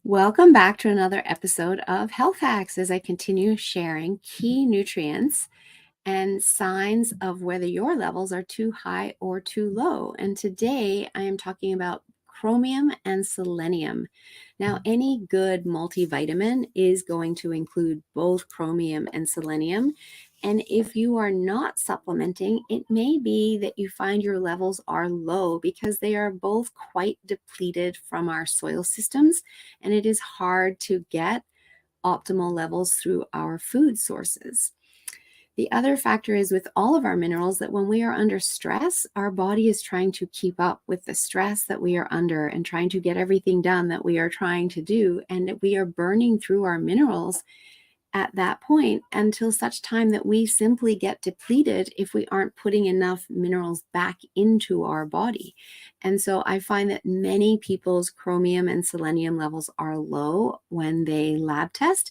Welcome back to another episode of Health Hacks as I continue sharing key nutrients and signs of whether your levels are too high or too low. And today I am talking about chromium and selenium. Now, any good multivitamin is going to include both chromium and selenium. And if you are not supplementing, it may be that you find your levels are low because they are both quite depleted from our soil systems, and it is hard to get optimal levels through our food sources. The other factor is with all of our minerals that when we are under stress, our body is trying to keep up with the stress that we are under and trying to get everything done that we are trying to do. And we are burning through our minerals at that point until such time that we simply get depleted if we aren't putting enough minerals back into our body. And so I find that many people's chromium and selenium levels are low when they lab test.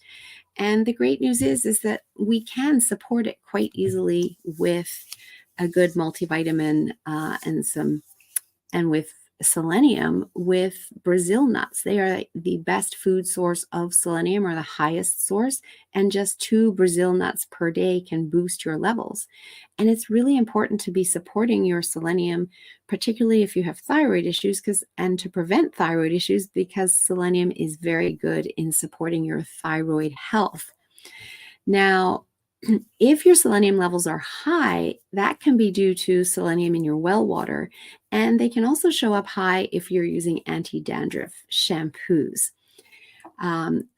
And the great news is that we can support it quite easily with a good multivitamin and with selenium with Brazil nuts. They are the best food source of selenium, or the highest source, and just 2 Brazil nuts per day can boost your levels. And it's really important to be supporting your selenium, particularly if you have thyroid issues, and to prevent thyroid issues, because selenium is very good in supporting your thyroid health. Now, if your selenium levels are high, that can be due to selenium in your well water, and they can also show up high if you're using anti-dandruff shampoos.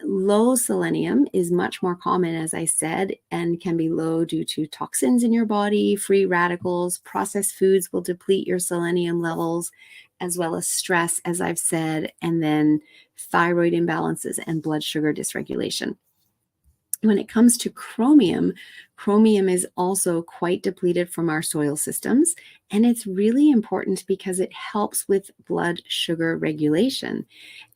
Low selenium is much more common, as I said, and can be low due to toxins in your body, free radicals. Processed foods will deplete your selenium levels, as well as stress, as I've said, and then thyroid imbalances and blood sugar dysregulation. When it comes to chromium, chromium is also quite depleted from our soil systems, and it's really important because it helps with blood sugar regulation.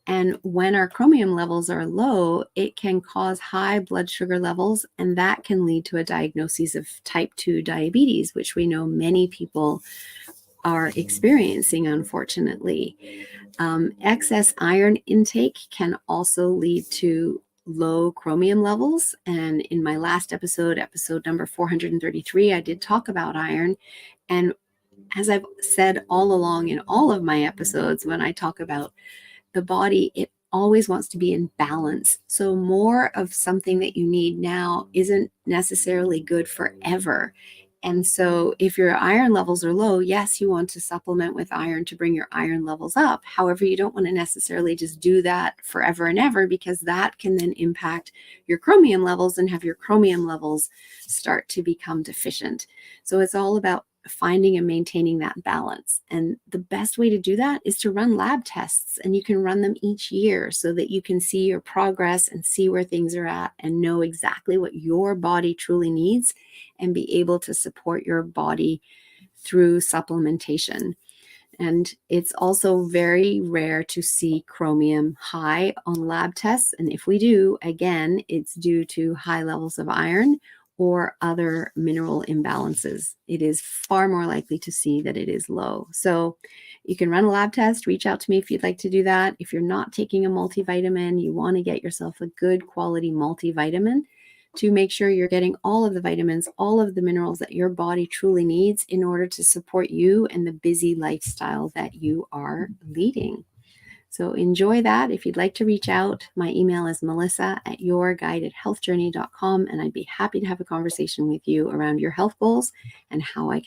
And when our chromium levels are low, it can cause high blood sugar levels, and that can lead to a diagnosis of type 2 diabetes, which we know many people are experiencing, unfortunately. Excess iron intake can also lead to low chromium levels. And in my last episode number 433, I did talk about iron. And as I've said all along in all of my episodes, when I talk about the body, it always wants to be in balance. So more of something that you need now isn't necessarily good forever. And so if your iron levels are low, yes, you want to supplement with iron to bring your iron levels up. However, you don't want to necessarily just do that forever and ever, because that can then impact your chromium levels and have your chromium levels start to become deficient. So it's all about finding and maintaining that balance. And the best way to do that is to run lab tests, and you can run them each year so that you can see your progress and see where things are at and know exactly what your body truly needs and be able to support your body through supplementation. And it's also very rare to see chromium high on lab tests. And if we do, again, it's due to high levels of iron or other mineral imbalances. It is far more likely to see that it is low. So you can run a lab test. Reach out to me if you'd like to do that. If you're not taking a multivitamin, you want to get yourself a good quality multivitamin to make sure you're getting all of the vitamins, all of the minerals that your body truly needs in order to support you and the busy lifestyle that you are leading. So enjoy that. If you'd like to reach out, my email is melissa@yourguidedhealthjourney.com, and I'd be happy to have a conversation with you around your health goals and how I